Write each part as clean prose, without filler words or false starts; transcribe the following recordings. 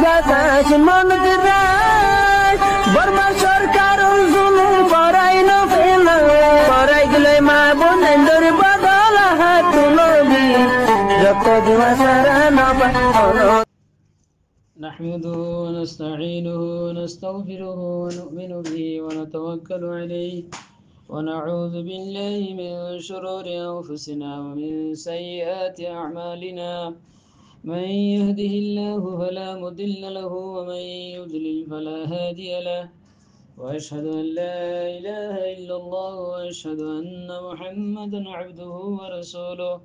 বাতাস মনত রায় বর্মা সরকার জুলুম করাই না ফেলা করাই গেলে মা বোনেদের বদল হাত তুলবি যত দিবা সারা না পাওয়া نحمده ونستعينه ونستغفره ونؤمن به ونتوكل عليه ونعوذ بالله من شرور أنفسنا ومن سيئات أعمالنا من يهده الله فلا مضل له ومن يضلل فلا هادي له وأشهد أن لا إله إلا الله وأشهد أن محمدا عبده ورسوله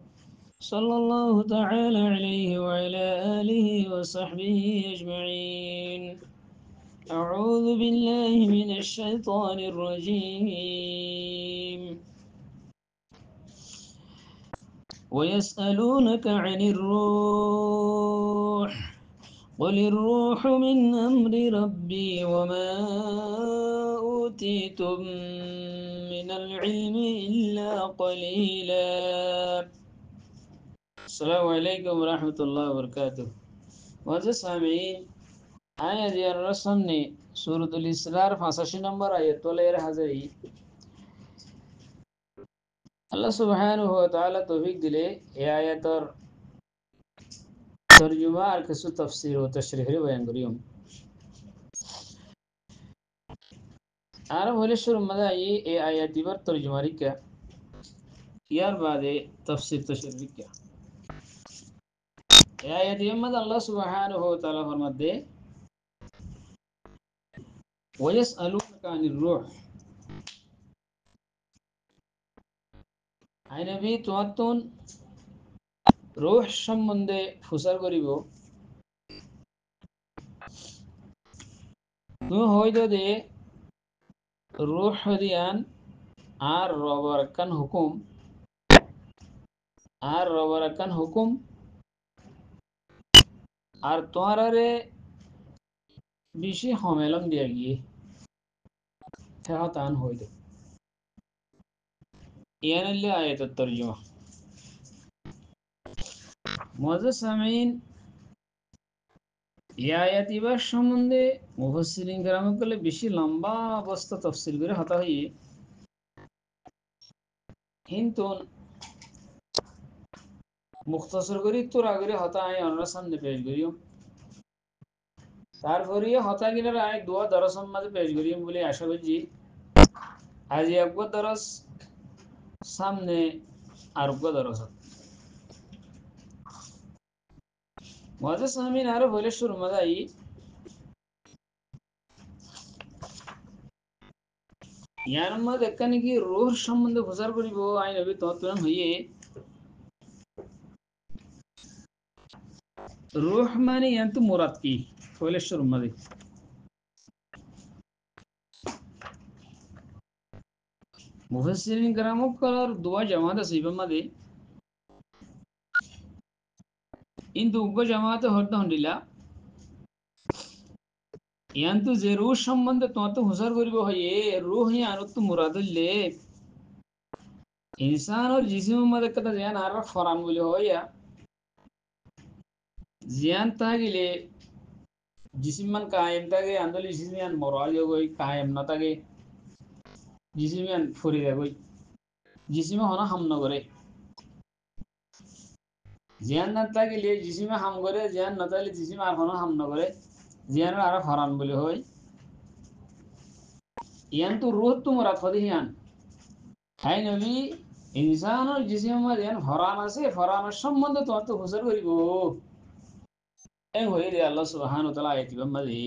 صلى الله تعالى عليه وعلى آله وصحبه أجمعين. أعوذ بالله من الشيطان الرجيم. ويسألونك عن الروح قل الروح من أمر ربي وما أوتيتم من العلم إلا قليلا. السلام عليكم ورحمة الله وبركاته. وجه سامعين آية دي الرسمني سورة الإسرار 85 نمبر آية طولير حزري الله سبحانه وتعالى توفيق دلي يا آية ترجمة الكسو تفسير وتشريح بيان قريم أنا بقول الشروع ماذا أي آية دي بر ترجمة ريكا يار بعد تفسير تشريح ريكا آية دي ماذا الله سبحانه وتعالى فرمده ويسألونك عن الروح أي نبي تواتون روح সম্বন্ধে ফুসার করিব তুমি হইতো দে রূহ দিয়ান আর রবার কান হুকুম আর তোমারে বেশি হমেলম দিয়া গিয়ে তান হইতো ইয়ানাল্লে আয়াতুত তরজমা মুআজ্জাজ সামিঈন এই আয়াত ইবার সম্বন্ধে মুফাসসিরিন কেরাম বলে বেশি লম্বা অবস্থা তাফসীর করে হতা হই কিন্তু মুখতাসর করি তোর আগে হতা আই আমরা সামনে পেশ করিও তারপরে হতা গিলার আই দোয়া দরসম মাঝে পেশ করিও বলে আশা করছি আজ একবার দরস সামনে আরেকবার দরস মুআজ্জাজ সামিঈন আরো বলে শুরু মাদাই ইয়ার মধ্যে এখানে কি রূহ সম্বন্ধে প্রচার করিব আই নবী তত্ত্বন হইয়ে রূহ মানে ইয়ান্তু মুরাদ কি বলে শুরু মাদাই মুফাসসিরিন কেরাম করার দোয়া জামাত আছে ইবাম মাদে কিন্তু উগ্র জামাতে হরদ হন্ডিলা ইয়ান্তু যে রূহ সম্বন্ধে তত্ত্ব প্রচার করিব হইয়ে রূহ হি আনতু মুরাদ হইলে ইনসান আর জিসিম মধ্যে কথা জান আর ফরান বলে হইয়া জিয়ান তাগিলে জিসিমান কায়েম তাগে আন্দলি জিসিমান মরাল গই কায়েম না তাগে জিসিমান ফুরি গই জিসিমে হনা হাম ন করে জিয়ান না তাগিলে জিসিমে হাম করে জিয়ান না তাগিলে জিসিমে আর হনা হাম ন করে জিয়ান আর ফরান বলে হয় ইয়ান তো রূহ তো মুরাদ হদি ইয়ান হাই নবী ইনসান আর জিসিম মধ্যে ইয়ান ফরান আছে ফরানের সম্বন্ধে তত্ত্ব প্রচার করিব এই হয়ে দে আল্লাহ সুবহানাহু ওয়া তাআলা আয়াত মাঝে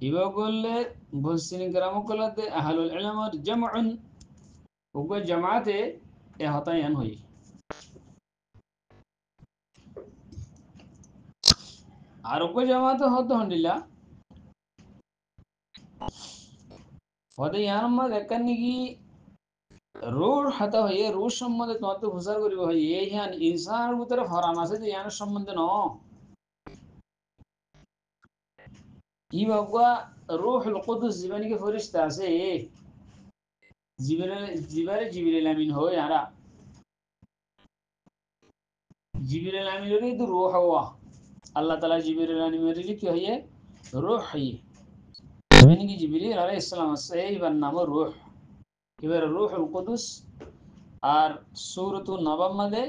ইবা করলে মুফাসসিরিন কেরাম কলাতে আহলুল ইলম আর জামউন উগা জামাতে এ হতায়ান হই আর উগা জামাতে হত হন্ডিলা হতে ইয়ার মধ্যে একানি কি রূহ হাতা হইয়ে রূহ সম্বন্ধে তত্ত্ব প্রচার করিব হইয়ে ইয়ান ইনসানের ভিতরে ফরান আছে যে ইয়ানের সম্বন্ধে ন ইবাগা রূহুল কুদুস জীবানী के फरिश्ता আছে জিবরিল আমিন হয় আরা জিবরিল আমিনের তো রূহ হওয়া अल्लाह ताला जिब्रील मेरी কি হয়ে রূহি মানে কি জিবরিল আলাইহিস সালাম আছে এবার নাম রূহ এবার রূহুল কুদুস আর সূরাতুন নবম মধ্যে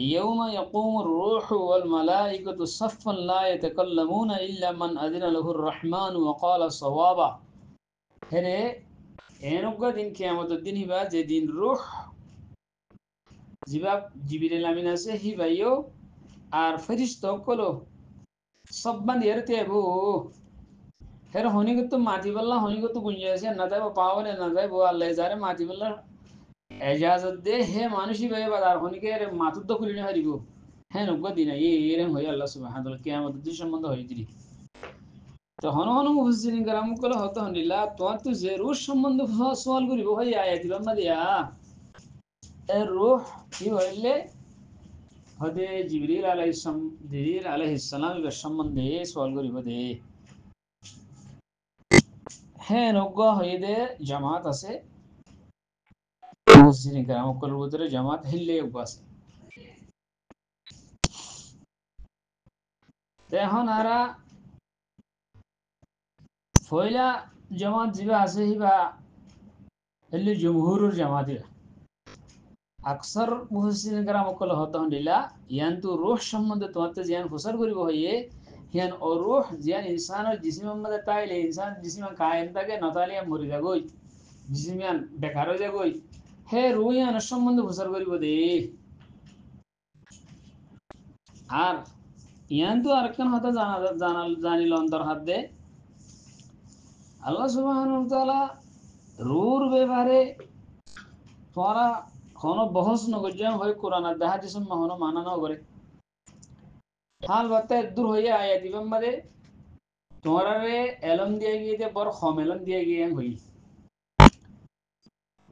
ইয়াউমা ইয়াকুমুর রূহু ওয়াল মালাইকাতু সাফফান লা ইয়াতাকাল্লামুনা ইল্লা মান আযিনা লাহুর রাহমান ওয়া ক্বালা সাওয়াবা হেরে এনগা দিন কিয়ামতের দিন হিবা যেদিন রূহ জিবা জিবরিল আমিন আছে হিবাইও আর ফেরেশতা কলো সববান এরতে এবু হের হনিগত মাটিবাল্লা হনিগত গুঞ্জাইছে না যাইব পাওয়ারে না যাইব আল্লাহ যারে মাটিবাল্লা এজাজত দে হে মানুষই ভাই বাদার হনিকে মাতুর তো খুলি না হারিব হ্যাঁ নব্বই দিন এরম হয়ে আল্লাহ সুবহানাহু ওয়া তাআলা কিয়ামত দিন সম্বন্ধ হয়ে দিলি তো হন হন মুফাসসিরিন کرام কল হত আলহামদুলিল্লাহ তো তো যে রূহ সম্বন্ধে সওয়াল করিব ভাই আয়াতি বাম্মা দিয়া এর রূহ কি হইলে হদে জিবরিল আলাইহিস সালাম এর সম্বন্ধে সওয়াল করিব দে হ্যাঁ নগ্য হয়ে দে জামাত আছে মুফাসসিরিন کرام কল ভিতরে জামাত হিললে আছে এখন আরা ফয়লা জামাত জিবা আছে হিবা اللي جمهور الجماعة أكثر مفسرين كرام كل هاتون لله يانتو روح شمد توات زيان فسر كوري بوهيه يان روح زيان إنسان الجسم مد تايل إنسان جسم كائن تاكه نتاليا مريدا كوي جسم يان بكارو جا كوي هي روح يان شمد فسر كوري بوده আর ইয়ান্তু আরেকখান হতা জানিল অন্তর হাত দে আল্লাহ সুবহানাহু ওয়া তাআলা রুর ব্যাপারে তোরা কোনো বহস নগজাম হয় কোরআন আর হাদিস মাহনো মানানো করে হাল বাতে দূর হইয়া আয়াত ইবাম্মারে তোরারে এলম দিয়ে গিয়ে বড় খমেলন দিয়ে গিয়ে হই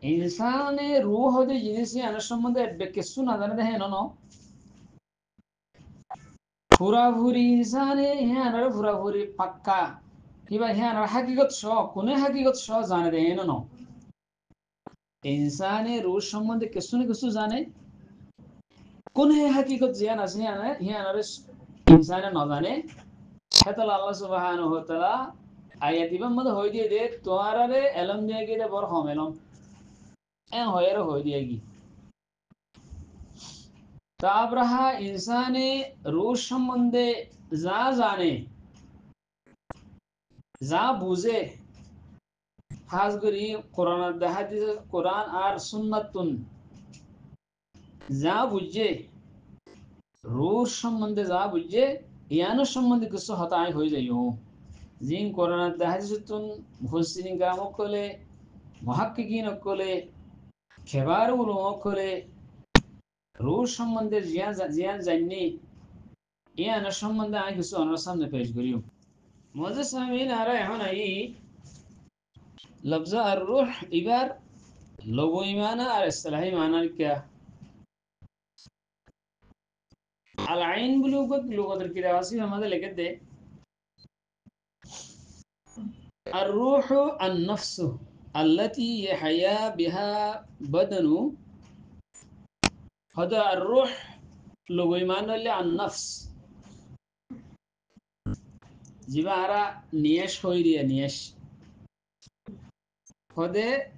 ইনসানে রূহ হতে জিনিসই আনার সম্বন্ধে কিছু না জানে দেখেন ন পুরাপুরি ইনসানে হ্যাঁ আনার পুরাপুরি পাক্কা কিবা হ্যাঁ আনার হাকিগত স কোনে হাকিগত স জানে দেখেন ন इंसाने रूह সম্বন্ধে কিছু না কিছু জানে কোন হে হাকিকত জিয়ান আছে হিয়ানারে ইনসানে না জানে হেতাল আল্লাহ সুবহানাহু ওয়া তাআলা আয়াতিবাম মধ্যে হই দিয়ে দে তোয়ারারে এলম দিয়ে গিয়ে বড় হম এলম এন হয়ের হই দিয়ে গি তাবরাহা ইনসানে রূহ সম্বন্ধে যা জানে যা বুঝে খাস করি কোরআন আর হাদিস কোরআন আর সুন্নাতুন যা বুঝে রূহ সম্বন্ধে যা বুঝে ইয়ানোর সম্বন্ধে কিছু হতায় হয়ে যাইও জিন কোরআন আর হাদিসতুন মুফাসসিরিন کرام কলে মুহাক্কিকিন কলে খেবার উলামা কলে রূহ সম্বন্ধে জিয়ান জাননি ইয়ানোর সম্বন্ধে আমি কিছু আমার সামনে পেশ করিও মুআজ্জিজ সামিন আর এখন আই লফজ আর রূহ এবার লুগাই মানা আর ইসতিলাহি মানা কি العين بلوغت لغة الكراسي فماذا لقد الروح النفس التي يحيا بها بدن هذا الروح لغوي معنى النفس جبارة نيش هويريا نيش هذا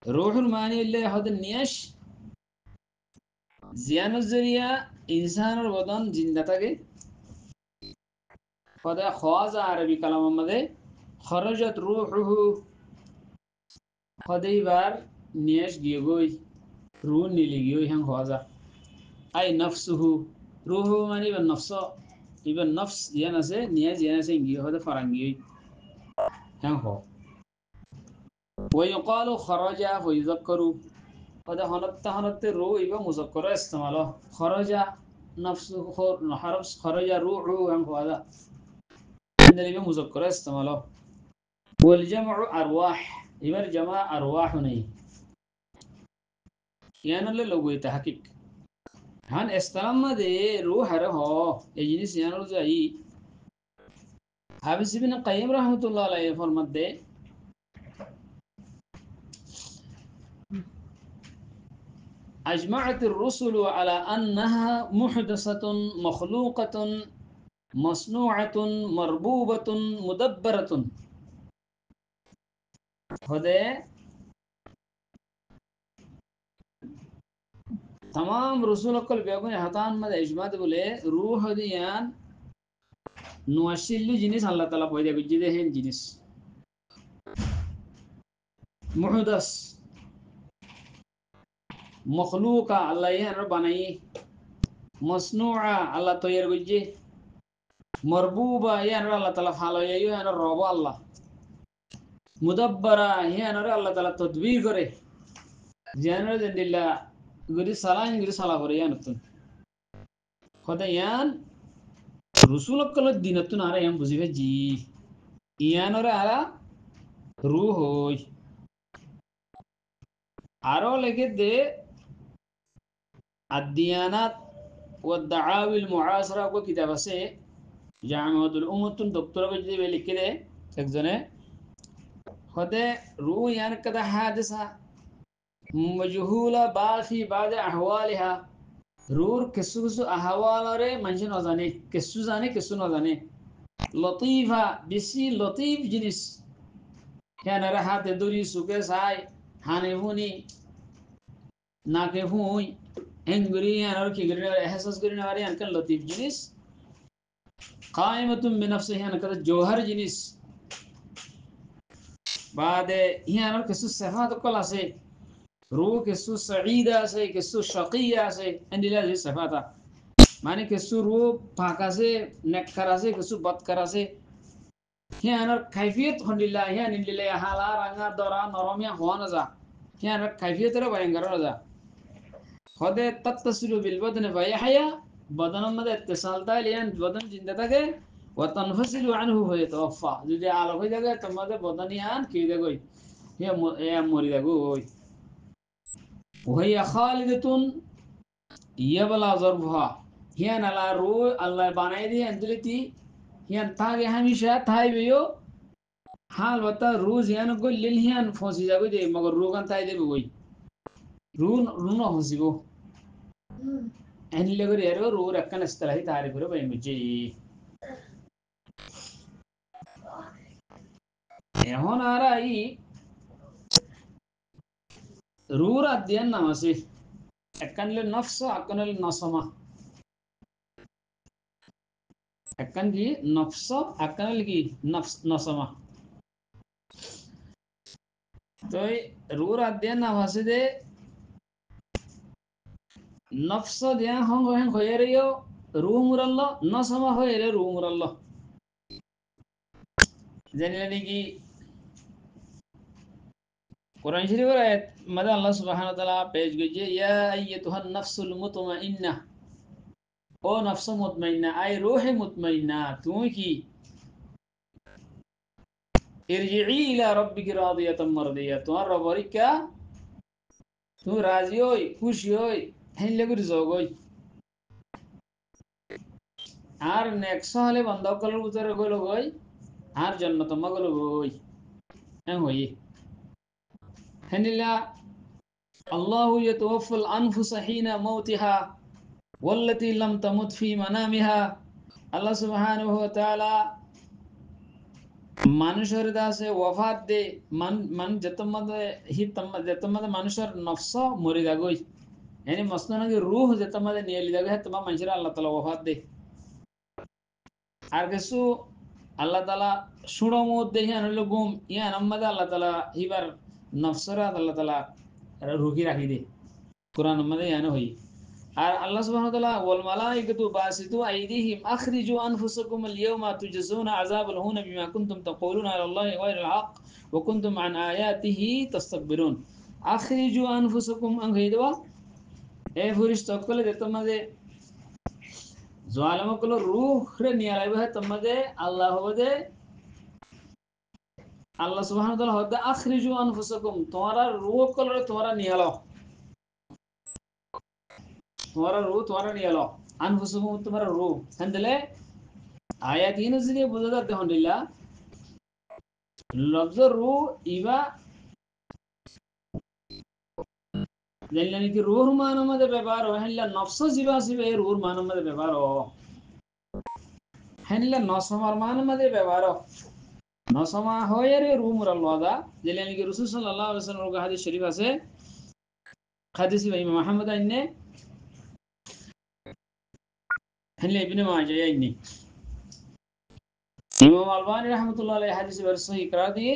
روح المعنى اللي هذا النيش জিয়ানোর জরিয়া ইনসানের বদন জিন্দা থাকে ফদা খাজা আরবি কালামের মধ্যে খরজত রূহুহু ফদাইবার নিয়াস গিয়ে গই রূহ নিলি গিয়ে হ্যাঁ খাজা আই নফসুহু রূহু মানে ইবার নফস ইবার নফস জিয়ান আছে নিয়াস জিয়ান আছে গিয়ে হদা ফারাঙ্গি হ্যাঁ হ ويقال خرج ويذكر هذا هنت رو يبقى مذكرة استعماله خرج نفسه خرج روحه هم هذا عندنا يبقى مذكرة استعماله والجمع أرواح يبقى جمع أرواح ني يعني اللي لو قلت حقيق هن استعمال ده روح هره يجلس يعني لو زي حافظ ابن القيم رحمة الله عليه فرمت ده أجمعت الرسل على أنها محدثة مخلوقة مصنوعة مربوبة مدبرة. هذا تمام رسول كل بيقول هتان مد إجماع بولے روح ديان نواشيل جنس الله تعالى بيده بجده هن جنس محدث مخلوقة الله ين رباني مصنوعة الله تيار بجه مربوبة ين الله تعالى حاله يو ين رب الله مدبرة ين الله تعالى تدبير करे جانر دندلا غري سلا করে ইয়ানতুন খোদা ইয়ান রসুল কল দিনতুন আরা ইয়ান বুঝিবে জি ইয়ানরে আরা রূহ হই আরো লেগে দে الديانات والدعاوي المعاصرة کو কিতাব আছে জামিউতুল উম্মাতুন ডক্টর বজদি বেলি কিরে একজনে খোদে রূহ ইয়ান কদা হাদিসা مجهولة في بعض أحوالها رور كسو كسو أحوال ري منشن نزاني كسو زاني كسو نزاني لطيفة بسي لطيف جنس كان رحات دوري سوكي ساي هانيفوني ناكيفوني هنگري أنا كي غري إحساس غري ناري أنا كان لطيف جنس قائمة بنفسه أنا كذا جوهر جنس بعد هي أنا كسو صفات كل سي روح كسو سعيدة سي كسو شقية سي عندي لازم صفاتا معنی كسو روح پاکا سي نكرا سي كسو بدكرا سي هي أنا كيفية هند الله هي عند الله حالا رنگا دورا نرميا هوانا زا هي أنا كيفية ترى بينغرا زا خده تتصل بالبدن فيحيا بدن مد اتصال تا ليان بدن جندتا کے وتنفصل عنه فيتوفى যদি আলো হয়ে যাবে তোমাদের بدن ইয়ান কি দেখই হে মরি দেখই وهي خالدة يبلى ظرفها هي على روح الله بناي دي اندلتي هي تاغي هميشه تاي بيو حال وتا روز يعني كل ليل هي فوسي جاوي دي مگر روغان تاي دي بوي رون هوسيبو ان لغر يرو رو ركن استلهي تعرف رو بيمجي এখন আর এই রুর অধ্যয়ন নাম আছে একখানলে নফস একখানলে নসমা একখান কি নফস একখানলে কি নফস নসমা তো রুর অধ্যয়ন নাম আছে যে নফস দিয়া হং হং হয়ে রিও রু মুরাল্ল নসমা হয়ে রে রু মুরাল্ল জানিলেন কি কোরআন শরীফের আয়াত মধ্যে আল্লাহ সুবহানাহু ওয়া তাআলা পেশ করেছে ইয়া আইয়াতুহান নাফসুল মুতমাইন্না ও নফস মুতমাইন্না আই রূহে মুতমাইন্না তুমি কি ইরজিই ইলা রাব্বিকি রাদিয়াতাম মারদিয়া তোমার রবরিকা তুমি রাজি হই খুশি হই হেলে করে যাওগই আর নেক্সট হলে বন্ধ করার ভিতরে গইল গই আর জান্নাত মগল গই এম হই হেনিলা الله يتوفى الأنفس حين موتها والتي لم تمت في منامها الله سبحانه وتعالى মানুষের দাসে ওয়াফাত দে মান যেতমদে হি যেতমদে মানুষের নফস মরি যাগই yani masnanagi ruh যেতমদে নিয়ে লিদাগে হেতমা মানুষের আল্লাহ তাআলা ওয়াফাত দে আর কিছু আল্লাহ তাআলা সুড়ো মধ্যে হিয়ান হলো গুম ইয়ান আম্মাদে আল্লাহ তাআলা হিবার নফসরা আল্লাহ তাআলা রুহি রাখি দে কুরআন মধ্যে ইয়ান হই আর আল্লাহ সুবহানাহু ওয়া তাআলা ওয়াল মালাইকাতু বাসিতু আইদিহিম আখরিজু আনফুসাকুম আল ইয়াওমা তুজজাউনা আযাবাল হুন বিমা কুনতুম তাকুলুনা আলা আল্লাহি গায়রাল হক ওয়া কুনতুম আন আয়াতিহি তাস্তাকবিরুন আখরিজু আনফুসাকুম আন গায়দা এ ফরিশতা কলে তোমাদের জালিম কল রূহ রে নিয়ে আইবে তোমাদের আল্লাহ হবে আল্লাহ সুবহানাহু ওয়া তাআলা হবে আখরিজু আনফুসাকুম তোমারা রূহ কলরে তোমারা নিয়ে আলো तुम्हारा रूह तुम्हारा नहीं आलो अनफुसुकुम तुम्हारा रूह हंदले आयत ही नजरिए बुझा दे हंडिला लफ्ज रूह इवा জানলেন কি রুহ মানমদে ব্যবহার হেনলা নফস জীবা শিবে রুহ মানমদে ব্যবহার হেনলা নসমার মানমদে ব্যবহার নসমা হয় রে রুহ মুরাল্লাদা জানলেন কি রাসূল সাল্লাল্লাহু আলাইহি ওয়াসাল্লাম হাদিস শরীফ আছে হাদিস ইমাম মুহাম্মদ আইনে হেনলা ইবনে মাজাহ আইনে ইমাম আলবানী রাহমাতুল্লাহ আলাইহি হাদিস বার সহিহ করা দিয়ে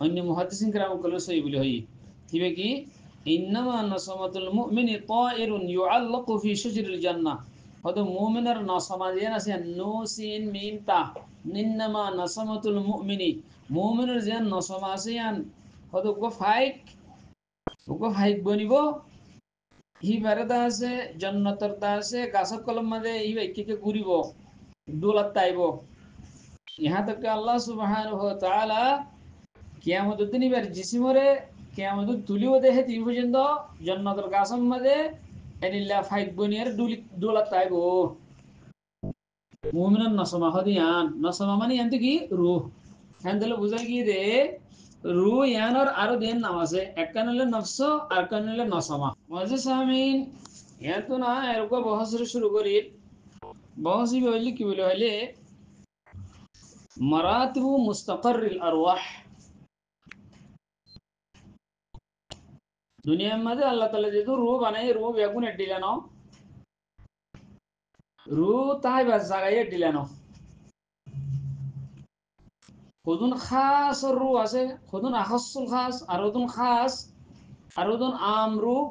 অন্য মুহাদ্দিসিন کرام কলে সহিহ বলে হই কিবে কি ইন্নামা নাসামাতুল মুমিনি তায়িরুন ইউআল্লাকু ফি শাজরিল জান্নাহ হদ মুমিনের নাসামা দিয়ে আছে নুসিন মিম তা ইন্নামা নাসামাতুল মুমিনি মুমিনের যে নাসামা আছে ইয়ান হদ গো ফাইক বনিব হি বারাদা আছে জান্নাতের দা আছে গাছর কলম মাঝে ই বাইকে ঘুরিব দৌলত তাইব यहाँ तक कि अल्लाह सुब्हानहु व तआला কিয়ামতের দিন এবার জিসিমরে কিয়ামত তুলিও দেহে তিন পর্যন্ত জান্নাতের গাছম মাঝে এনিল্লা ফাইক বনিয়ার দুলা তাইবো মুমিনান নসমা হদিয়ান নসমা মানে এন্তে কি রূহ হ্যান্ডলে বুঝাই কি দে রূহ ইয়ানোর আরো দেন নাম আছে একখান হলে নফস আর কান হলে নসমা মজে সামিন এত না এরকম বহস শুরু করি বহসি বলি কি বলে হইলে মারাতিবু মুস্তাকাররিল আরওয়াহ দুনিয়ার মধ্যে আল্লাহ তাআলা যেহেতু রূহ বানাই রূহ বেগুন দিলেন রূহ তাই বাস জায়গায় দিলেন খুদুন খাস রূহ আছে খুদুন আখাসুল খাস আর খুদুন খাস আর খুদুন আম রূহ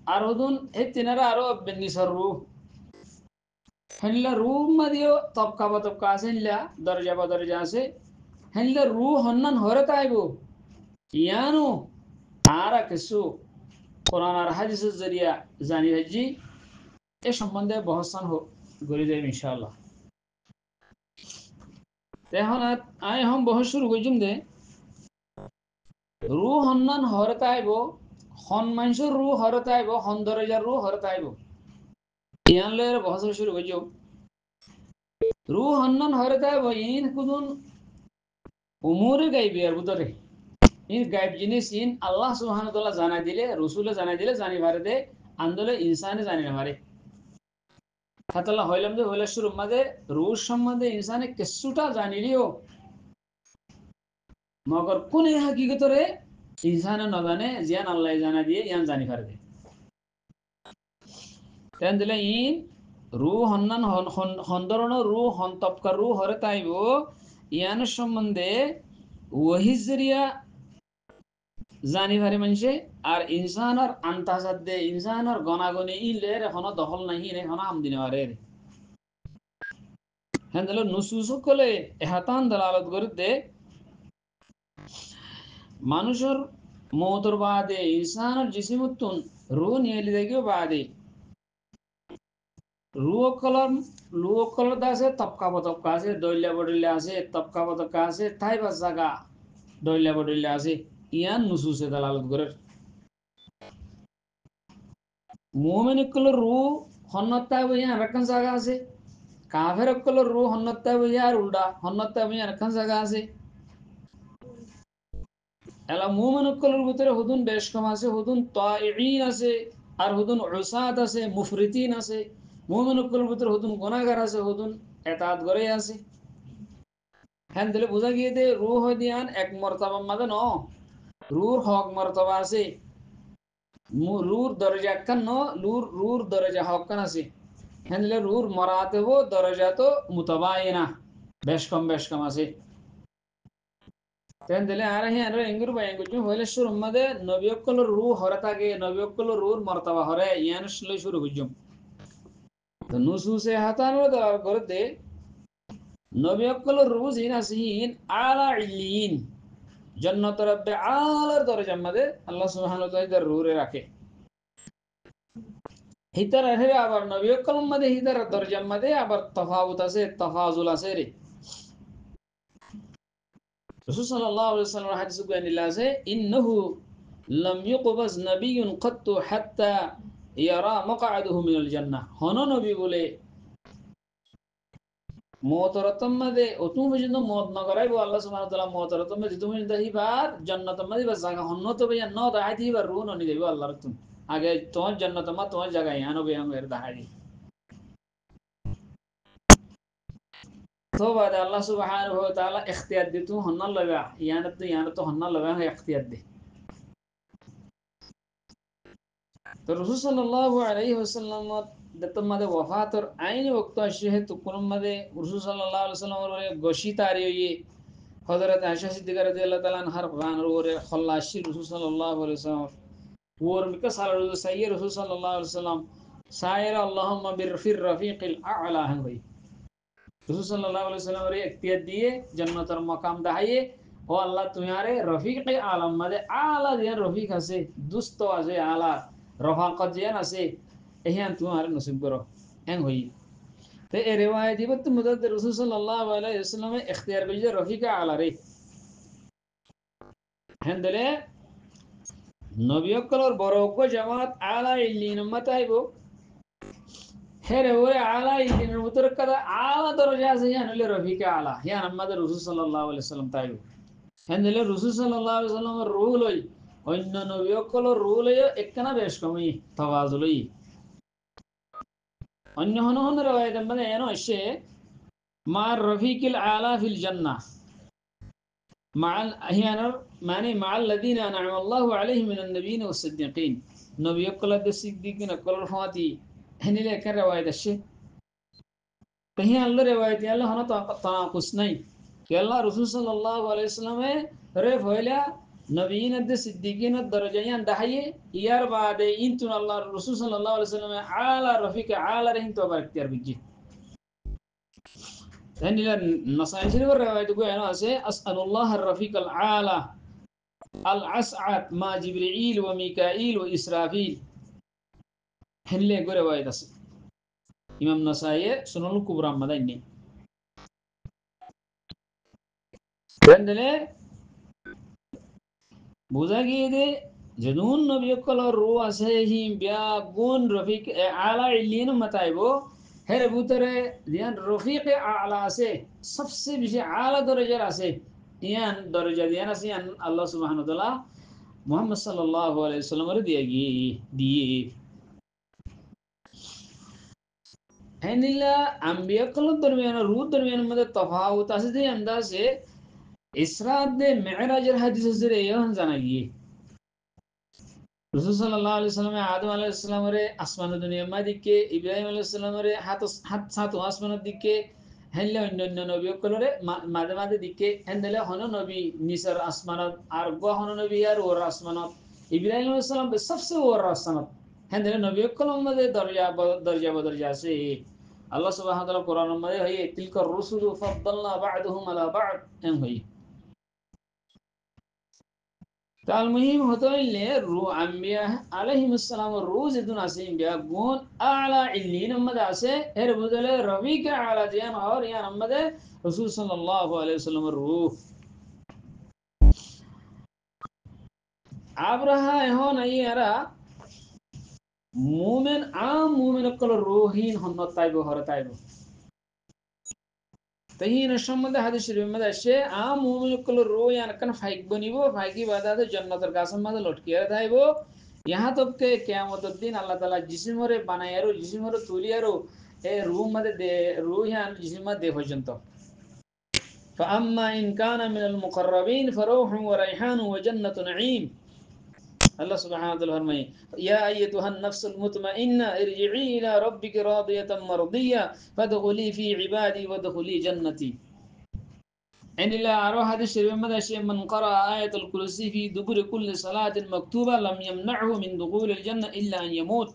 আর খুদুন এই তিনারা আরো বেনিসর রূহ হেনলা রূহ মধ্যে তবকা বা তবকা আছে হেনলা দরজা বা দরজা আছে হেনলা রূহ হন্নান হরে তাইবো ইয়ানো আরা কিছু কোরআন আর হাদিসের জরিয়া জানি হাজি এ সম্বন্ধে বহসান করে যাই ইনশাআল্লাহ এখন আই হম বহস শুরু কইজুম দে রূহ হন্নান হরে তাইবো হন মানুষের রূহ হরে তাইবো হন দরজার রূহ হরে তাইবো ইয়ান লের বহস শুরু কইজুম রূহ হন্নান হরে তাইবো ইন কুদুন উমুরে গাইবে আর বুতরে ইন গাইব জিনিস ইন আল্লাহ সুবহানাহু ওয়া তাআলা জানাই দিলে রাসূলে জানাই দিলে জানি পারে দে আন্দোলে ইনসানে জানি না পারে ফাতাল্লাহ হইলাম যে হইলা শুরু মাঝে রূহ সম্বন্ধে ইনসানে কিছুটা জানিলিও মগর কোন হাকিকতরে ইনসানে না জানে জিয়ান আল্লাহ জানা দিয়ে ইয়ান জানি পারে দে তেন দিলে ইন রূহ হন্নান হন্দরণ রূহ হন তপকা রূহ হরে তাইবো ইয়ান সম্বন্ধে ওহির জরিয়া জানি পারে মানুষে আর ইনসানের আন্তাজাত দে ইনসানের গনাগনি ইলের এখনো দখল নাই এখনো আমদিনে পারে হ্যাঁ দিল নুসুস কলে এহাতান দালালত করে দে মানুষের মৌতর বাদে ইনসানের জিসিমুত্তুন রূহ নিয়ে লিদেগিও বাদে রূহ কলর দাসে তপকা বতপকা আছে দইল্লা বডইল্লা আছে তপকা বতপকা আছে তাই বাস জায়গা দইল্লা বডইল্লা আছে ইয়ান নুসুসে দালালত করে মুমিন কলর রূহ হন্নতা বইয়া আরেকখান জায়গা আছে কাফের কলর রূহ হন্নতা বইয়া আর উল্টা হন্নতা বইয়া আরেকখান জায়গা আছে এলা মুমিন কলর ভিতরে হুদুন বেশ কম আছে হুদুন তাইঈন আছে আর হুদুন উসাত আছে মুফরিতিন আছে মুমিন কলর ভিতরে হুদুন গুনাহগার আছে হুদুন ইতাআত করে আছে হ্যাঁ দিলে বুঝা গিয়ে দে রূহ দিয়ান এক মর্তবা মাদে ন রূহ হক মর্তবা আছে রূর দরজা কান ন রূর দরজা হক কান আছে হ্যাঁ দিলে রূর মরাতে হো দরজা তো মুতাবায়িনা বেশ কম আছে তেন দিলে আর হে আর এঙ্গুর বাই এঙ্গুর হইলে শুরু মধ্যে নবিয়কল রূহ হরে থাকে নবিয়কল রূর মর্তবা হরে ইয়ান শুলে শুরু হইজম তো নুসুসে হাতানো দার করে দে নবিয়কল রূহ জিন আসিন আলা ইলিন জান্নাত রব্বে আলার দরজার মধ্যে আল্লাহ সুবহানাহু ওয়া তাআলা রূহে রাখে হিতার হে আবার নবিয়কল মধ্যে হিতার দরজার মধ্যে আবার তাফাউত আছে তাফাজুল আছে রে রাসূল সাল্লাল্লাহু আলাইহি ওয়াসাল্লাম হাদিসে বর্ণিত আছে ইন্নাহু লাম ইউকবাজ নাবিয়্যুন কাত্তু হাত্তা ইয়ারা মাকআদুহু মিনাল জান্নাহ হন নবী বলে মওতরতম মধ্যে অতুম পর্যন্ত মত না করাইবো আল্লাহ সুবহানাহু ওয়া তাআলা মওতরতম মধ্যে তুমি দাহিবার জান্নাত মধ্যে বা জায়গা হন্নত বয়া ন দাইতিবার রুন নি দেব আল্লাহর তুমি আগে তোমার জান্নাত মা তোমার জায়গায় আনবে আমের দাহারি তো বাদ আল্লাহ সুবহানাহু ওয়া তাআলা ইখতিয়ার দিতু হন্না লাগা ইয়ানত তো হন্না লাগা ইখতিয়ার দে তো রাসূল সাল্লাল্লাহু আলাইহি ওয়াসাল্লাম দতমাদে ওয়াফাতর আইন ওয়াক্ত আসে তো কোন মাদে রাসূল সাল্লাল্লাহু আলাইহি ওয়াসাল্লাম গশি তারিয়ে হযরত আয়েশা সিদ্দিকা রাদিয়াল্লাহু তাআলা আনহার গান ওরে খল্লাশি রাসূল সাল্লাল্লাহু আলাইহি ওয়াসাল্লাম ওর মিকা সাল্লাল্লাহু সাইয়্যিদ রাসূল সাল্লাল্লাহু আলাইহি ওয়াসাল্লাম সাইর আল্লাহুম্মা বিরফির রফিকিল আ'লা হই রাসূল সাল্লাল্লাহু আলাইহি ওয়াসাল্লাম রে ইখতিয়ার দিয়ে জান্নাতের মাকাম দাহাইয়ে ও আল্লাহ তোমারে রফিকে আলম মাদে আলা দিয়া রফিক আছে দুস্ত আছে আলা রফাকত জিয়ান আছে এহিয়ান তোমারে নসিব করো এন হই তে এ রিওয়ায়াত দিবত মুদাদ রাসূল সাল্লাল্লাহু আলাইহি ওয়াসাল্লাম ইখতিয়ার করলে রফিক আলা রে হেন্দলে নবিয়কলর বড় জামাত আলা ইল্লিন মাতাইবো হেরে ওরে আলা ইল্লিনের ভিতর কাদা আলা দরজা আছে ইয়ান হলে রফিক আলা ইয়ান আমাদের রাসূল সাল্লাল্লাহু আলাইহি ওয়াসাল্লাম তাইবো হেন্দলে রাসূল সাল্লাল্লাহু আলাইহি ওয়াসাল্লামের রুল হই অন্য নবিয়কলর রুল হই একখানা বেশ কমই তাওয়াজুলই অন্য হন রিওয়ায়াত মানে এনো এসে মার রফিকিল আলা ফিল জান্নাহ مع أحيانا معني مع الذين أنعم الله عليهم من النبيين والصديقين نبي يقول الصديقين كل الفاتي هني لك رواية الشيء فهي الله رواية الله هنا تناقص नहीं कि अल्लाह रसूल सल्लल्लाहु अलैहि वसल्लम रे फैला नबीन अद सिद्दीकीन दरजायां दहाये यार बाद इन तुन अल्लाह रसूल सल्लल्लाहु अलैहि वसल्लम आला रफीक आला रहिन तो बार इख्तियार बिजी هني النصائح شنو الرواية تقول أنا أسأل الله الرفيق العالى الأسعد مع جبريل وميكائيل وإسرافيل هني اللي يقول رواية أس إمام نصائح سنن الكبرى مدينة عندنا بوزاقي ده جنون نبي كل الروح سهيم بيا قون رفيق عالى علين متايبو هر بوتره دیان رفیق اعلی سے سب سے بیشی اعلی درجه আছে ইয়ান দরজা দিয়ান আছে ইয়ান আল্লাহ সুবহানাহু ওয়া তাআলা মুহাম্মদ সাল্লাল্লাহু আলাইহি ওয়াসাল্লাম এর দিয়ে হেনিলা আম্বিয়া কল দরমিয়ান রূহ দরমিয়ান মধ্যে তফাউত আছে যে আন্দাজে ইসরা দে মিরাজের হাদিস জেরে ইয়ান জানা গিয়ে রাসূল সাল্লাল্লাহু আলাইহি ওয়াসাল্লাম আদম আলাইহিস সালামের আসমান দুনিয়া মাদিকে ইব্রাহিম আলাইহিস সালামের হাত সাত আসমানের দিকে হেনলে অন্য নবীকলরে মাঝে মাঝে দিকে হেনলে হন নবী নিসার আসমানত আর গো হন নবী আর ওর আসমানত ইব্রাহিম আলাইহিস সালাম সবচেয়ে ওর আসমানত হেনলে নবীকলম মধ্যে দরজা আছে আল্লাহ সুবহানাহু ওয়া তাআলা কোরআনের মধ্যে হয় তিলকা রুসুলু ফাদ্দালনা বা'দুহুম আলা বা'দ এম হয় المهم هتويلي رو أنبياء عليهم السلام الروز دون أسيم بيا قون أعلى علين أمدا أسي هر بدل ربيك على ديان اور يان أمدا رسول صلى الله عليه وسلم الروح عبرها هون أي أرى مؤمن عام مؤمن كل روحين هن طيبو هر طيبو تهين الشمال ده هذا الشيء ماذا الشيء عام مومن كل رو يعني كان فايق بنيبو فايقي بعد هذا جنة القاسم ماذا لوٹ كيا था वो यहाँ तक के क़यामत दिन अल्लाह ताला जिस्म रे बनायारो जिस्म रे तुलियारो ए रूह मदे दे रूह यान जिस्म दे भजंतो فأما إن كان من المقربين فروح وريحان وجنة نعيم الله سبحانه وتعالى فرمائے يا أيتها النفس المطمئنة ارجعي إلى ربك راضية مرضية فادخلي في عبادي وادخلي جنتي إن الله أروح هذا الشيء ماذا شيء من قرأ آية الكرسي في دبر كل صلاة مكتوبة لم يمنعه من دخول الجنة إلا أن يموت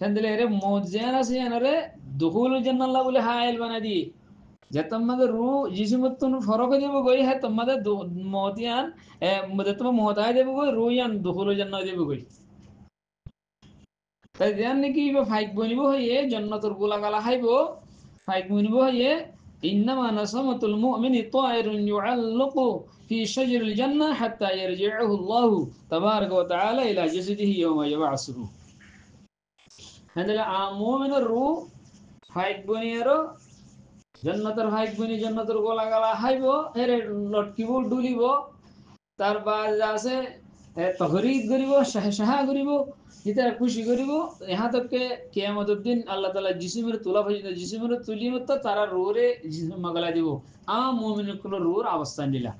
تندل रे मौत ज़ियाना से याना रे दुखूल जन्नत अल्लाह बोले हायल बना दी जब तम मदर रूह जिस्म तुम फरोक देबो गई है तम मदर मौत यान मदर तुम मौत आए देबो गई रूह यान दुखूल जन्नत देबो गई তাই জানেন কি ফাইক বনিব হয়ে জান্নাতের গোলাগালা খাইবো ফাইক বনিব হয়ে ইন্নামা নাসামাতুল মুমিনি তায়রুন ইউআল্লাকু ফি শাজরিল জান্নাহ হাত্তা ইয়ারজি'হু আল্লাহু তাবারাকা ওয়া তাআলা ইলা জাসাদিহি ইয়াওমা ইয়াবআসুহু হাদালা মুমিনের রূহ ফাইক বনিয়ারো জান্নাতের ফাইক বনি জান্নাতের গোলাগালা খাইবো এর লটকিবো ডুলিবো তার বাদ আছে তহরিদ করিব সাহা করিব ইতার খুশি করিব ইহা তককে কিয়ামতের দিন আল্লাহ তাআলা জিসিমের তোলা পর্যন্ত জিসিমের তুলি মতো তারা রোরে জিসিম মাগলা দিব মুমিনের কোন রোর অবস্থান দিলা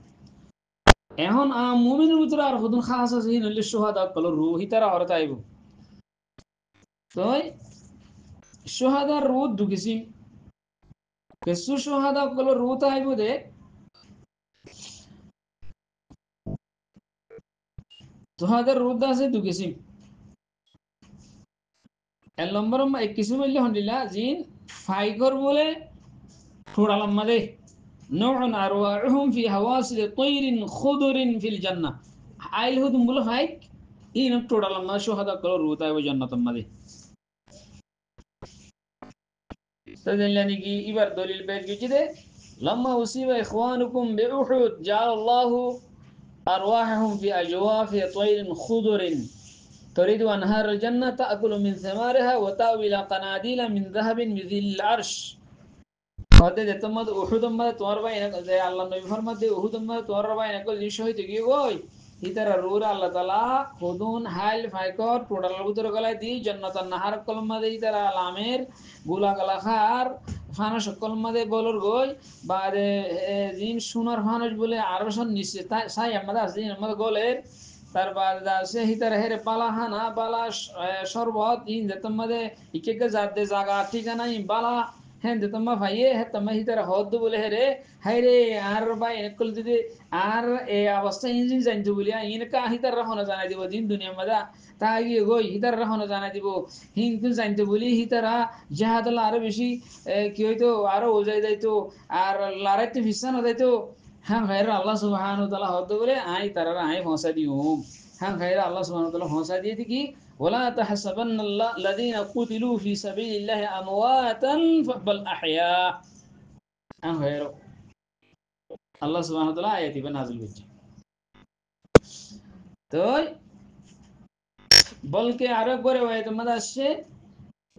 এখন মুমিনের ভিতরে আর হুদুন খাস আছে নলে সুহাদা কল রূহ তারা হরত আইব তো সুহাদার রূহ দুকিসিম কেসু সুহাদা কল রূহ আইব দে সুহাদার রূহ আছে দুকিসিম এক নম্বর এক কিসিম হইলে হন্ডিলা জিন ফাইগর বলে ঠোড়ালাম মাদে নউন আরওয়াহুম ফি হাওয়াসিল তায়রিন খুদুরিন ফিল জান্নাহ আইল হুদুম বলে ফাইক ইন ঠোড়ালাম মা সুহাদা কল রূহ আইব জান্নাত মাদে تدلني كي إبر دليل بيت كده لما أصيب إخوانكم بأحد جعل الله أرواحهم في أجواف طير خضر تريد أنهار الجنة تأكل من ثمارها وتأوي إلى قناديل من ذهب مثل العرش هذا تمد أحد ما تواربا إنك زي الله نبي فرمت أحد ما تواربا إنك ليشوي تجي وای ইতার রূর আল্লাহ তাআলা খুদুন হাইল ফাইকর টোটাল ভিতরে গলায় দি জান্নাতান নাহার কলমা দেই তারা আলামের গুলা গলা খার ফানস কলমা দে বলর গই বাদে জিন সোনার ফানস বলে আরবসন নিচে সাই আমাদের আছে আমাদের গলের তারপর আছে হিতার হেরে বালা হানা বালা শরবত ইন যেতমাদে ইকেকে জাদে জায়গা ঠিকানা ইন বালা হ্যাঁ যেতমা ভাইয়ে হ্যাঁ তমা হিতার হদ বলে হেরে হাইরে আর ভাই একল যদি আর এই অবস্থা ইঞ্জিন জানতো বলিয়া ইনকা হিতার রাখনো জানাই দিব দিন দুনিয়া মাদা তাই গই হিতার রাখনো জানাই দিব হিংকু জানতো বলি হিতারা জাহাদুল্লাহ আরো বেশি কি হইতো আরো ওজাই যাইতো আর লড়াইতে ভিসানো যাইতো হ্যাঁ ভাইরা আল্লাহ সুবহানাহু ওয়া তাআলা হদ বলে আই তারা আই পৌঁছা দিও হ্যাঁ ভাইরা আল্লাহ সুবহানাহু ওয়া তাআলা পৌঁছা দিয়ে কি ولا تحسبن الذين قتلوا في سبيل الله امواتا بل احياء হ্যাঁ ভাইরা আল্লাহ সুবহানাহু ওয়া তাআলা আয়াতি নাযিল করছে তো বলকে আরো করে ওয়াইত মধ্যে আসছে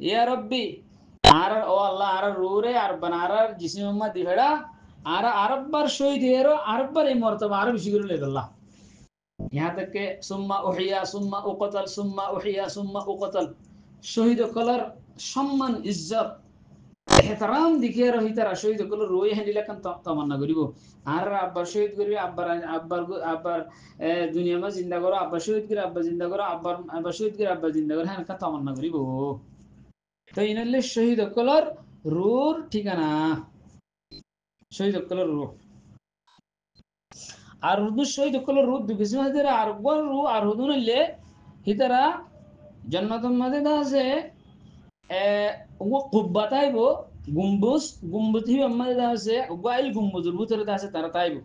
ইয়া রব্বি আর ও আল্লাহ আর রুরে আর বানারার জিসিম মা দিবেড়া আর আরববার শহীদ এরো আরববার এই মর্তবা আরো বেশি করে লেগে আল্লাহ यहाँ तक के सुम्मा उहिया सुम्मा उकतल सुम्मा उहिया सुम्मा उकतल शहीद कलर सम्मान इज्जत এহতারাম দিকে রহি তারা শহীদ কলর রই হ্যান্ডিলা কান তামান্না করিব আর আব্বার শহীদ করিবে আব্বার আব্বার আব্বার দুনিয়া মা জিন্দা করো আব্বা শহীদ করে আব্বা জিন্দা করো আব্বার আব্বা শহীদ করে আব্বা জিন্দা করো হ্যাঁ কা তামান্না করিব তো ইনালে শহীদ কলর রুর ঠিকানা শহীদ কলর রু আর হুদু শহীদ কলর রু দুকিসিম হাজার আর গর রু আর হুদু নলে হিতারা জান্নাতুল মাদে আছে ও কুব্বাতাইব গুম্বুজ গুম্বুজ হি আমাদের আছে গাইল গুম্বুজের ভিতরে আছে তারা তাইব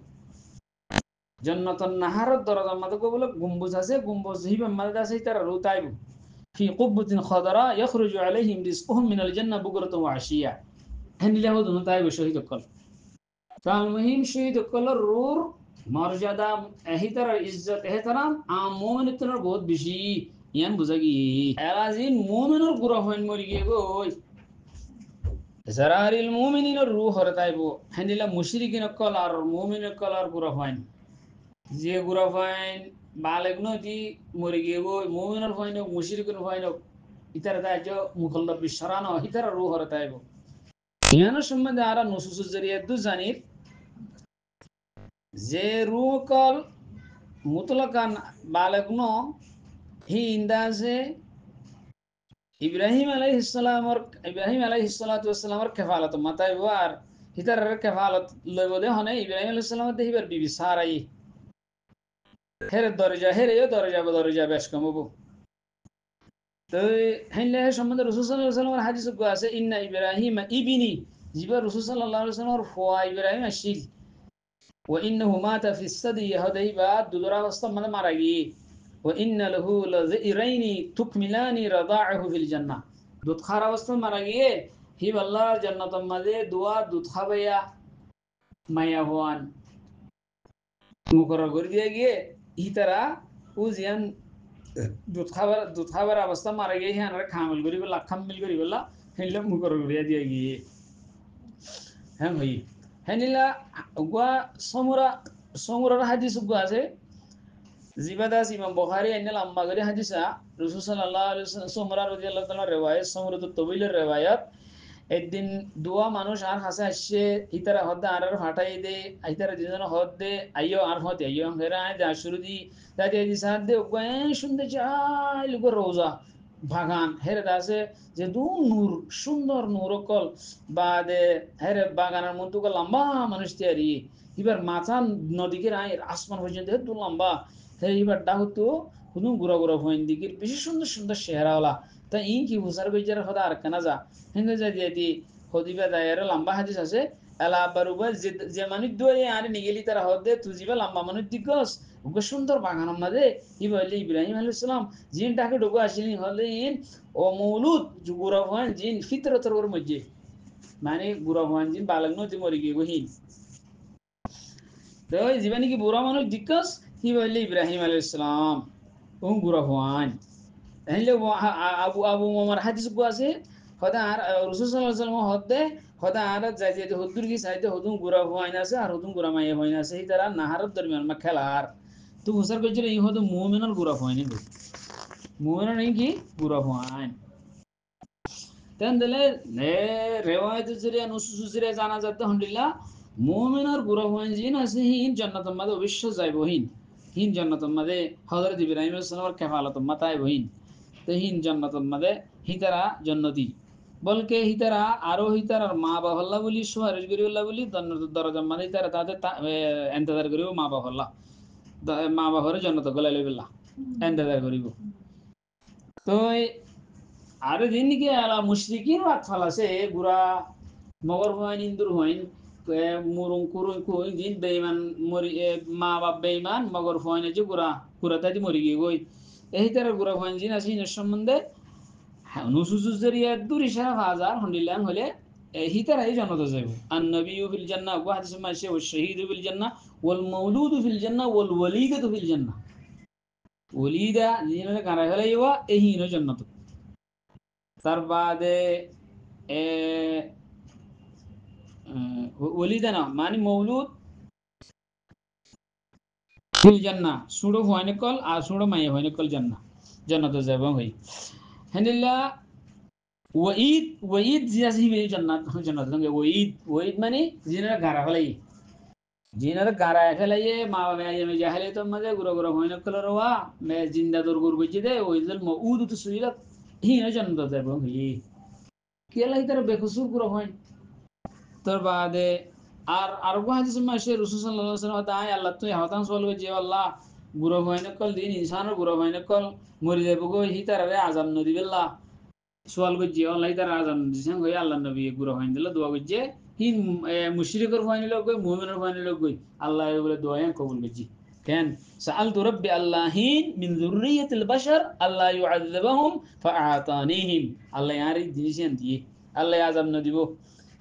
জান্নাতুন নাহারের দরজার মধ্যে বলে গুম্বুজ আছে গুম্বুজ হি আমাদের আছে তারা রু তাইব في قبة خضراء يخرج عليهم رزقهم من الجنة بكرة وعشية هني له دون تايب شهيد الكل فالمهم شهيد الكل الرور মর্যাদা এহিতার ইজ্জত এহতারাম মুমিনের তোর বহুত বেশি ইয়ান বুঝাগি এলাজি মুমিনের গুরু হইন মরি গিয়ে গই জারারিল মুমিনিনের রূহ হরতাইব হান্দিলা মুশরিকিন কল আর মুমিনের কল আর গুরু হইন যে গুরু হইন বালেগ নতি মরি গিয়ে গই মুমিনের হইন মুশরিকিন হইন ইতার দাজ মুখল্লাব বিশরানো ইতার রূহ হরতাইব ইয়ানের সম্বন্ধে আর নসুসুর জরিয়া দু জানির যে রূহ কল মুতলাকান বালেগন হি ইন্দাজে ইব্রাহিম আলাইহিস সালামের কেফালত মাতাইব আর হিতার কেফালত লইব দে হনে ইব্রাহিম আলাইহিস সালাম দেহিবার বিবি সারাই হেরে দরজা বেশ কমবো তো হেনলে সম্বন্ধে রাসূল সাল্লাল্লাহু আলাইহি ওয়াসাল্লামের হাদিস আছে ইন্না ইব্রাহিম ইবনি জিবা রাসূল সাল্লাল্লাহু আলাইহি ওয়াসাল্লামের ফুয়া ইব্রাহিম আসিল وإنه مات في الثدي هديبا ددرا وسط من مرغي وإن له لذئرين تكملان رضاعه في الجنة دود خارا وسط مرغي هي والله جنة مده دعا دود خبيا মায়া হওয়ান মুকরর করে দিয়ে গিয়ে ইতারা উজিয়ান দুধ খাবার অবস্থা মারা গিয়ে হ্যাঁ খামিল করি বললা খামিল করি বললা হেনলে মুকরর করে দিয়ে গিয়ে হ্যাঁ ভাই হেনিলা গুয়া সমুরার হাদিস গুয়া আছে জিবাদাস ইমাম বুখারী আইনাল আম্মা গরি হাদিসা রাসূল সাল্লাল্লাহু আলাইহি ওয়াসাল্লাম সুমরা রাদিয়াল্লাহু তাআলা রিওয়ায়াত সুমরাতুত তাবিলের রিওয়ায়াত একদিন দুয়া মানুষ আর হাসে আসছে ইতারা হদ্দা আর ফাটাই দে ইতারা দিজন হদ্দে আইয়ো আর হতে আইয়ো হেরা আয় দা শুরু দি তাতে দি সাদ দে ওয়ে সুন্দর চাই লুগো রোজা বাগান হেরে দাসে যে দু নূর সুন্দর নূর কল বাদে হেরে বাগানের মধ্যে লম্বা মানুষ তৈরি এবার মাথা নদীকে আয় আসমান পর্যন্ত দু লম্বা হে এবার ডাহতো হুদুম গুড়া গুড়া ভয়েন দিকে বেশি সুন্দর সুন্দর চেহারাওয়ালা তা ইন কি বুঝার বেজার হদা আর কেনা যা হিন্দু যা দিয়ে দি হদিবা দায়ের লম্বা হাদিস আছে এলা বারুবা যে মানুষ দুয়ে আর নিগেলি তারা হদে তুজিবা লম্বা মানুষ দিগস ওকে সুন্দর বাগান মাঝে ইবাইলে ইব্রাহিম আলাইহিস সালাম জিন ডাকে ঢোকা আসিনি হলে ইন ও মৌলুদ গুড়া ভয়েন জিন ফিতরতর ওর মধ্যে মানে গুড়া ভয়েন জিন বালক নদী মরি গিয়ে গহিন তো জীবনে কি বুড়া মানুষ দিগস ইবাইলে ইব্রাহিম আলাইহিস সালাম ও গুড়া ভয়েন তাহলে আবু আবু মামার হাদিস গো আছে হদা আর রাসূল সাল্লাল্লাহু আলাইহি ওয়াসাল্লাম হদে হদা আর যাইতে হুদুর কি সাইতে হুদুম গুড়া হইন আছে আর হুদুম গুড়া মাই হইন আছে এই তারা নাহারত দরমিয়ান মা খেলার তো হুসার কইছিল এই হদু মুমিনের গুড়া হইনি গো মুমিনের নাই কি গুড়া হইন তেন দিলে রিওয়ায়াত জরিয়া নুসুস জরিয়া জানা যাতে আলহামদুলিল্লাহ মুমিনের গুড়া হইন জিন আছে হিন জান্নাতের মধ্যে অবশ্য যাইবো হিন হিন জান্নাতের মধ্যে হযরত ইব্রাহিম আলাইহিস সালামের কাফালাত মাতায় বহিন তো হিন জান্নাতের মধ্যে হিতারা জান্নতি বলকে হিতারা আরো হিতারার মা বাহল্লা বলি সুয়ারিশ গরিবল্লা বলি দরজা মানে হিতারা তাদের এন্তজার করিব মা বাহল্লা মা বাহরে জান্নাত গলাই লইবিল্লা এন্তজার করিব তো আর দিন কি আলা মুশরিকিন ওয়াত ফালাছে গুরা মগর হইন ইন্দুর হইন মুরুং কুরুং কই দিন বেঈমান মরি মা বাপ বেঈমান মগর হইন যে গুরা গুরা তাই মরি গই গই এই তার গুরা হইন জিন আছে ইনের সম্বন্ধে নুসুসুস জরিয়া দুরি শাহ হাজার হন্ডিলাম হলে হিতারাই জান্নাতে যাইব আন নবিয়্যু ফিল জান্নাহ ওয়া হাদিস মাসে ওয়া শাহীদু ফিল জান্নাহ ওয়াল মাউলুদু ফিল জান্নাহ ওয়াল ওয়ালিদাতু ফিল জান্নাহ ওলিদা জিনে কারা হলাইবা এই হিনো জান্নাত তার বাদে ওলিদা না মানে মৌলুদ ফিল জান্নাহ সুড়ো হয়নি কল আর সুড়ো মাইয়া হয়নি কল জান্নাহ জান্নাতে যাব হই হানিল্লা ওয়াইদ ওয়াইদ জিয়াসি বে জান্নাত জান্নাত লঙ্গে ওয়াইদ মানে জিনারা গারা হলাই জিনারা গারা ফেলাইয়ে মা বাবা মে জাহেলে তো মজে গুরো গুরো হয়নি কল রওয়া মে জিন্দা দর গুর বুঝি দে ওইদল মউদ তো সুইলা হিনা জান্নাতে যাব হই কেলাই তার বেকসুর গুরো হয় তোর বাদে আর আরো হাদিস মাসে রাসূল সাল্লাল্লাহু আলাইহি ওয়াসাল্লাম তাই আল্লাহ তুই হতান সলবে যে আল্লাহ গুরো হয়নি কল দিন ইনসানের গুরো হয়নি কল মরি যাবো গো হিতারে আযাব নদি বিল্লাহ সোয়াল গজ্জে আল্লাহ তার আযাব দিছেন গই আল্লাহ নবী গুরো হয়নি দিল দোয়া গজ্জে হিন মুশরিকের হয়নি লগ গই মুমিনের হয়নি লগ গই আল্লাহ বলে দোয়া কবুল গজ্জি কেন সাআলতু রাব্বি আল্লাহিন মিন যুররিয়াতিল বাশার আল্লাহ ইউআযযিবহুম ফাআতানিহিম আল্লাহ ইয়ারি দিছেন দিয়ে আল্লাহ আযাব ন দিব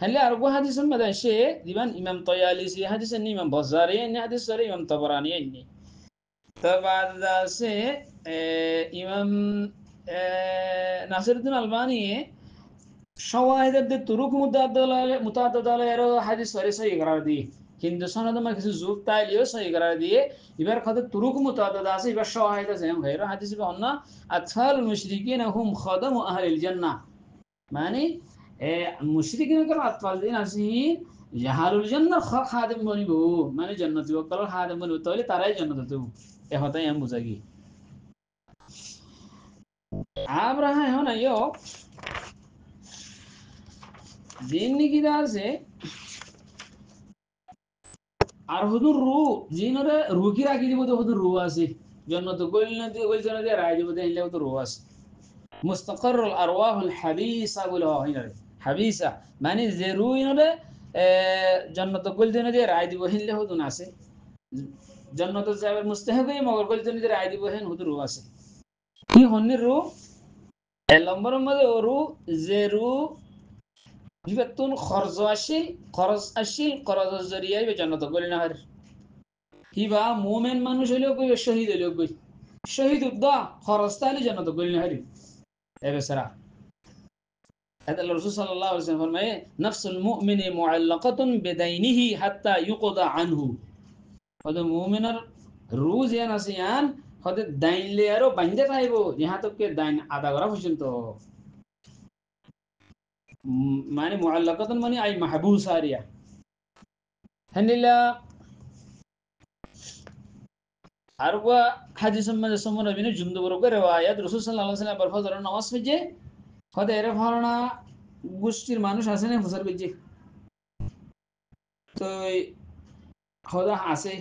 হলে আর গো হাদিসের মধ্যে সে দিবান ইমাম তয়ালিসি হাদিসের ইমাম বাজারি নি হাদিসের ইমাম তাবরানি নি তাবাদ আছে ইমাম নাসিরউদ্দিন আলবানী শাওয়াহিদের তুরুক মুতাআদ্দিদালের হাদিস সহি করার দিয়ে কিন্তু সনদে মা কিছু যুগ তাইলিও সহি করার দিয়ে এবার কত তুরুক মুতাআদ্দিদ আছে এবার শাওয়াহিদ আছে গায়র হাদিস বান্না আতফাল মুশরিকিন হুম খাদাম আহলিল জান্নাহ মানে মুশরিকিন কে আতফাল দিন আছে আহলুল জান্নাহ খাদিম বনিব মানে জান্নাতি ওকল খাদিম বনিব তাহলে তারাই জান্নাতে যাব এ হতাই আমি বুঝাগি আমরা এখন আইও জিন্নি কি আছে আর হুদুর রু জিনরে রুকি রাখি দিব তো হুদুর রু আছে জান্নাত কইল না দি কইল না দি রাই দিব দেইলে তো রু আছে মুস্তাকারুল আরওয়াহুল হাবিসা বলা হয় না হাবিসা মানে যে রু ইনরে জান্নাত কইল দেন দি রাই দিব হিনলে হুদুন আছে জান্নাত যাবে মুস্তাহিকই মগর কইল দেন দি রাই দিব হেন হুদুর রু আছে কি হন্নির রু এক নম্বরের মধ্যে রু যে রু বিবেতন খরচ আসিল খরচের জরিয়ায় জান্নাত কইল না হয় হিবা মুমিন মানুষ হইলেও কই শহীদ হইলেও কই শহীদ উদ্দা খরচ তাইলে জান্নাত কইল না হয় এবে সারা هذا الرسول صلى الله عليه وسلم فرمائے نفس المؤمن معلقة بدينه حتى يقضى عنه هذا مؤمن روز یا نسیان হতে দাইন লেয়ারও বান্ধে পাইব ইহা তোকে দাইন আদা করা পর্যন্ত মানে মুআল্লাকাতুন মানে আই মাহবুস আরিয়া হানিলা আরবা হাদিস মধ্যে সমন বিনে জুমদু বরকে রিওয়ায়াত রাসূল সাল্লাল্লাহু আলাইহি ওয়াসাল্লাম ফজর নামাজ পড়ে হতে এর ফারনা গোষ্ঠীর মানুষ আছে না ফজর বিজে তো খোদা আছে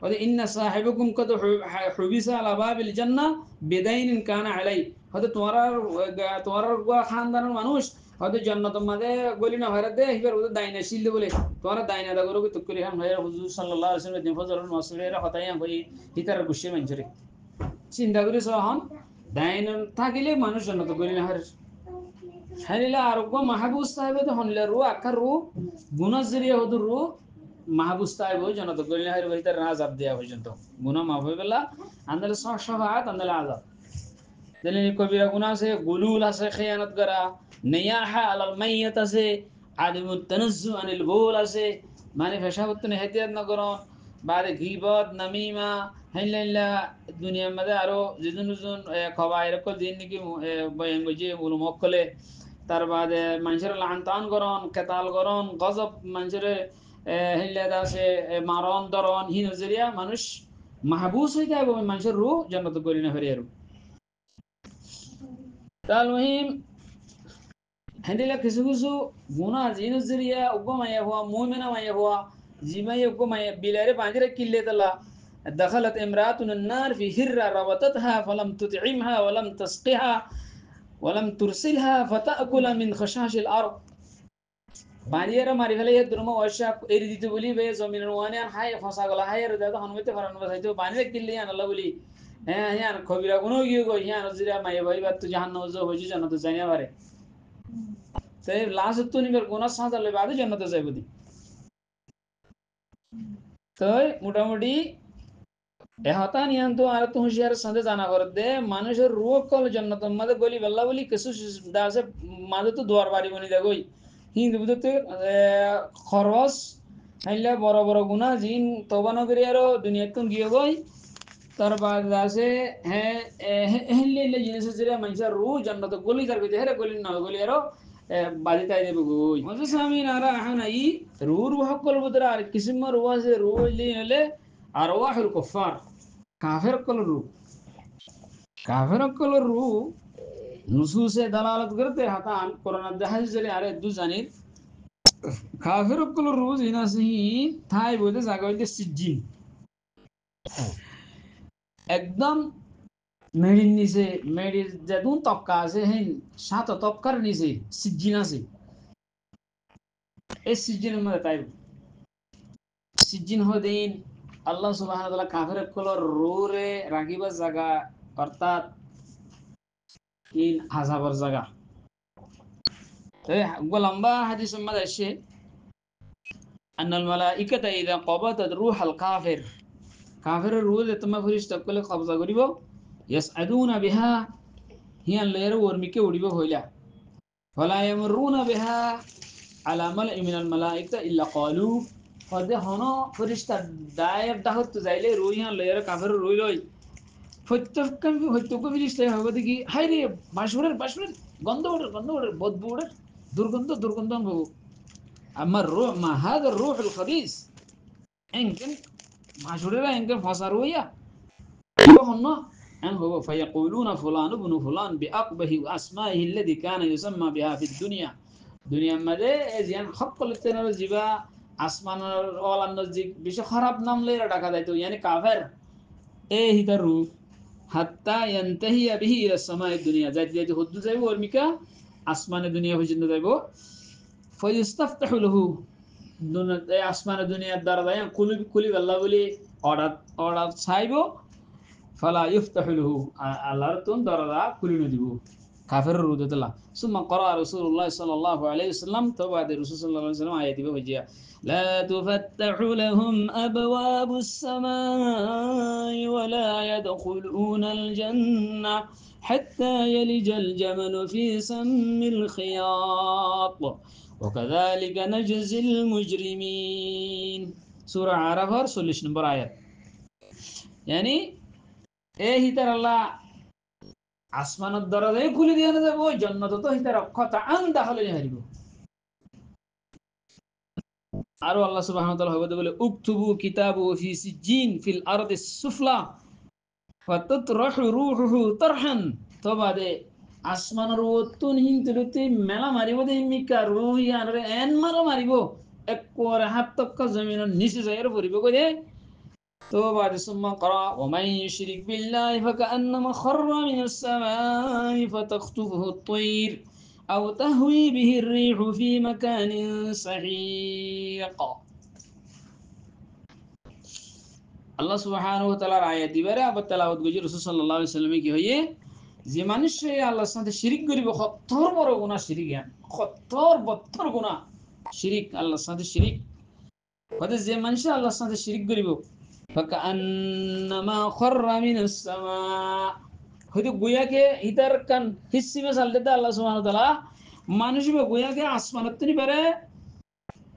ওদের ইন্না সাহিবুকুম কদ হুবিসা আলা বাবিল জান্নাহ বিদাইনিন কানা আলাই হতে তোমার খানদানের মানুষ হতে জান্নাতের মধ্যে গলি না হয়রা দে হিবার ওদের দাইনা শিল বলে তোমার দাইনা দা করো তো করি হাম হয় হুজুর সাল্লাল্লাহু আলাইহি ওয়াসাল্লাম ফজর মাসুরের হতায়া হই হিতার গুশে মঞ্জরে চিন্তা করি সহন দাইন থাকিলে মানুষ জান্নাত গলি না হরে হাইলা আরোগ্য মাহবুব সাহেবে তো হনলে রু আকার রু গুনাহ জরিয়া হদুর রু মাহবুব সাহেব হই জান্নাত গলি না হরে হইতার আযাব দেয়া পর্যন্ত গুনাহ মাফ হই বেলা আন্দালে শাফাআত আন্দালে আযাব দিলে কবিরা গুনাহ আছে গুলুল আছে খিয়ানত করা নিয়াহা আলাল মাইয়াত আছে আদিমুত তানাজ্জু আনিল বুল আছে মানে ফেশাবত নেহাতিয়াত না করন বাদে গীবত নামিমা হাইলাইলা দুনিয়ার মধ্যে আরো যেজন যেজন খবাইর কল দিন নাকি বয়ান গজে উল মক্কলে তার বাদে মানুষের লান্তান করন কেতাল করন গজব মানুষের হাইলা আছে মারন দরন হি নজরিয়া মানুষ মাহবুস হয়ে যায় মানুষের রূহ জান্নাত করি না হরিয়ারু তাল মহিম هندلا كسوسو غنا زينو زريا وقما يهوا مؤمنا ما يهوا جما يقما بلاره باندره كيله تلا دخلت امراه النار في هره ربطتها فلم تطعمها ولم تسقها ولم ترسلها فتاكل من خشاش الارض বাড়িয়ারা মারি ফেলে দ্রুম ওয়াশা এরি দিতে বলি বে জমিনের ওয়ানে হাই ফসা গলা হাই আর দাদা হনমতে ফরান বসাইতো বানিরে কিল্লি আনাল্লাহ বলি হ্যাঁ হ্যাঁ খবিরা কোনো গিয়ে গো হ্যাঁ নজরিয়া মাই ভাই বাত জাহান্নাম যো হইজি জান্নাত জানিয়া পারে তাই লাস্ট তো নিবার গুনাহ সাজা লই বাদে জান্নাতে যাইব দি তাই মোটামুটি এহতা নিয়ান তো আর তো হুশিয়ার সাথে জানা করে দে মানুষের রূহ কল জান্নাতের মধ্যে গলি বল্লা বলি কিছু দাসে মাঝে তো দুয়ার বাড়ি বনি দেখই হিন্দু বুঝতে খরচ হাইলা বড় বড় গুনাহ জিন তওবা না করি আরো দুনিয়াতে গিয়ে গই তার বাদ আছে হ্যাঁ হেলে জিনিস যেটা মানুষের রূহ জান্নাতে গলি তার কইতে হেরে গলি না গলি আরো বাড়ি তাই দেবে গই মজা সামি নারা হানাই রূহ হকল বুদরা আর কিসিম রূহ আছে রূহ হলে আরওয়াহুল কুফার কাফের কল রূহ কাফের কল রূহ নুসুসে দালালত করতে হাতান কোরআন দেখাই জলে আরে দু জানির কাফের কল রূহ জিনাসি থাই বইতে জায়গা হইতে সিজিন একদম মেডির নিচে মেডির যেদুন তক্কা আছে হেন সাত তক্কার নিচে সিজিন আছে এই সিজিনের মধ্যে তাই সিজিন হদিন আল্লাহ সুবহানাহু ওয়া তাআলা কাফের কলর রূরে রাগিবার জায়গা অর্থাৎ ইন আযাবের জায়গা এই লম্বা হাদিসের মধ্যে আসে أن الملائكة إذا قبضت روح الكافر كافر الروح تما فرشتة كل قبضة قريبا يسعدون بها هي اللير ورميكي وريبا هولا فلا يمرون بها على ملأ من الملائكة إلا قالوا قد هنا فرشتة داير دهت زايلة روحي اللير كافر الروح لوي فتفكم فرشتة هوا دي هاي ري باشورر গন্ধ ওড়ে বদবু ওড়ে দুর্গন্ধ হবো أما الروح ما هذا الروح الخبيث إنكن ما شريرا إنكن فصارويا يوهنا أن هو فيقولون فلان ابن فلان بأقبه أسمائه الذي كان يسمى بها في الدنيا دنيا مدى إذن حق لتنا الزبا أسمان أولا نزيك بيش خراب نام ليرا داكا دايتو يعني كافر إيه هيدا الروح حتى ينتهي به إلى السماء الدنيا ذات هدو زيبو ورميكا أسمان الدنيا فجند زيبو فيستفتح له دون আসমান দুনিয়ার দরজা কুলি আল্লাহ বলি অর্ডার চাইবো ফালা ইফতাহু লাহু আল্লাহর তুন দরজা খুলে দিব কাফের রুদতলা সুম্মা ক্বরা রাসূলুল্লাহ সাল্লাল্লাহু আলাইহি ওয়াসাল্লাম তওবা দে রাসূল সাল্লাল্লাহু আলাইহি ওয়াসাল্লাম আয়াত দিবে হইয়া লা তুফাত্তাহু লাহুম আবওয়াবুস সামাই ওয়া লা ইয়াদখুলুনাল জান্নাহ হাত্তা ইয়ালিজাল জামালু ফি সাম্মিল খিয়াত وكذلك نجزي المجرمين سورة عرفة 40 নম্বর আয়াত يعني এ হিতার আল্লাহ আসমানের দরজায় খুলে দিয়ে না যাবো জন্নত তো হিতার অক্ষতা আন তাহলে হারিব আরো আল্লাহ সুবহানাহু ওয়া তাআলা হবে বলে উকতুবু কিতাবু ফি সিজিন ফিল আরদি সুফলা ফাতাতরাহু রূহুহু তারহান তো বাদে আসমানের ওতুন হিনতুলতে মেলা মারিব দে মিকা রুহি আর এন মারা মারিব এক কোরে হাত তক্ক জমিনের নিচে যাইর পড়িব কই তো বাদে সুম্মা ক্রা ওয়া মান ইউশরিক বিল্লাহি ফাকান্নামা খাররা মিনাস সামাই ফাতাখতুফুহু আত-তায়র আও তাহওয়ি বিহি আর-রিহু ফি মাকানিন সাহিক আল্লাহ সুবহানাহু ওয়া তাআলার আয়াত দিবারে আবার তেলাওয়াত গজি রাসূল সাল্লাল্লাহু আলাইহি ওয়াসাল্লামে কি হইয়ে যে মানুষ আল্লাহর সাথে শিরিক করিব কতর বড় গুনাহ শিরিক কতর বত্তর গুনাহ শিরিক আল্লাহর সাথে শিরিক হতে যে মানুষ আল্লাহর সাথে শিরিক করিব ফাকান্নামা খাররা মিনাস সামা হয়তো গুয়াকে হিতার কান হিসিবে সালতে আল্লাহ সুবহানাহু ওয়া তাআলা মানুষ গুয়াকে আসমানত নি পারে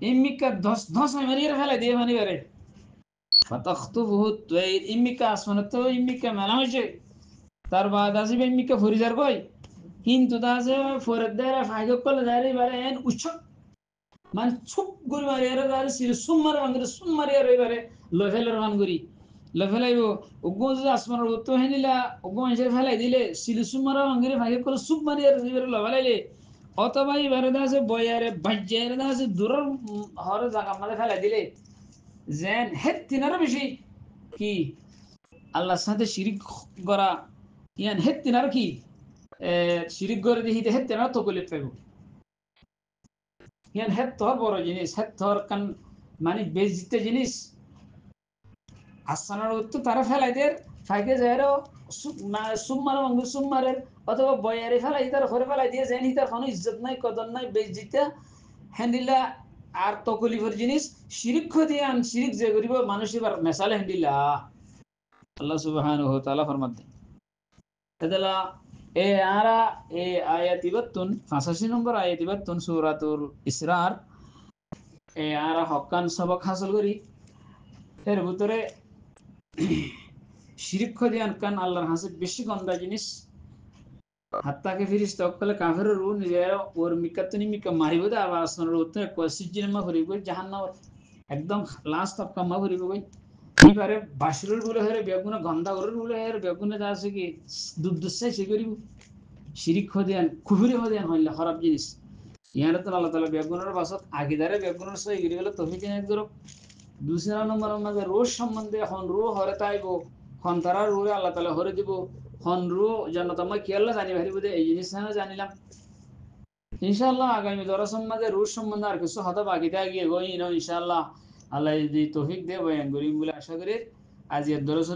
ইমিকা ধস ধস মারিয়ে ফেলে দিয়ে মানি পারে ফাতাখতুফুহু আত-তায়র ইমিকা আসমানত ইমিকা মেলা হইছে তার বাদ আসিবে ইমিকা ফরিজার কই কিন্তু দাসে ফরদারা ফাইদক কলে যারে বারে এন উচ্চ মানে ছুপ গুরি মারি এর দারে সির সুমার আঙ্গরে সুমারি এর বারে লফেলের মান গুরি লফেলাইব ওগো যে আসমানের উত্ত হেনিলা ওগো এসে ফেলাই দিলে সির সুমার আঙ্গরে ফাইদক কলে সুপ মারি এর দিবারে লফেলাইলে অথবা এবারে দাসে বয়ারে বাজ্জারে দাসে দূর হরে জায়গা মাঝে ফেলাই দিলে যেন হেত তিনারও বেশি কি আল্লাহর সাথে শিরিক করা ইয়ান হেত তিনার কি শিরিক করে দিহিতে হেত তিনার তো কইলে পাইব ইয়ান হেত তোর বড় জিনিস হেত তোর কান মানে বেজিতে জিনিস আসানার উত্তর তারা ফেলাই দের ফাইকে যায়রো সুমার মঙ্গল সুমারের অথবা বয়ারে ফেলাই তার ঘরে ফেলাই দিয়ে যেন হিতার কোনো ইজ্জত নাই কদর নাই বেজিতে হ্যান্ডিলা আর তকলিফের জিনিস শিরিক দিয়ে আন শিরিক যে করিব মানুষ এবার মেসালে হ্যান্ডিলা আল্লাহ সুবহানাহু ওয়া তাআলা ফরমাতে এদলা এ আরা এ আয়াত 85 নম্বর আয়াত সূরাতুল ইসরার এ আরা হকান সবক হাসিল করি এর ভিতরে শিরিক দিয়ান কান আল্লাহর হাসে বেশি গন্দা জিনিস হাত্তাকে ফিরিস্তা অকলে কাফেরের রু নিজের ওর মিকাতুনি মিকা মারিব দে আবার আসনার উত্তরে কসিজিন মা ভরিব জাহান্নাম একদম লাস্ট তক মা ভরিব কই এবারে বাসুরের বলে হরে বেগুনে গন্ধা করে বলে হরে বেগুনে যা আছে কি দুধ সে করিব শিরিক দিয়ান কুফরি দিয়ান হইলে খারাপ জিনিস ইয়ারে তো আল্লাহ তাআলা বেগুনের বাসত আগিদারে বেগুনের সই গরি গেলে তৌফিক এনে করো দুসরা নম্বর আমাদের রোজ সম্বন্ধে এখন রু হরে তাইব খন তারা রুরে আল্লাহ তাআলা হরে দিব খন রু জান্নাত আমরা কি আল্লাহ জানি ভারি বুঝে এই জিনিস না জানিলাম ইনশাআল্লাহ আগামী দরাসন মাঝে রুশ সম্বন্ধে আর কিছু হতে বাকি থাকে গই ইনশাআল্লাহ আল্লাহ যদি তৌফিক দেয় বয়ান করিম বলে আশা করি আজ এর দরাসন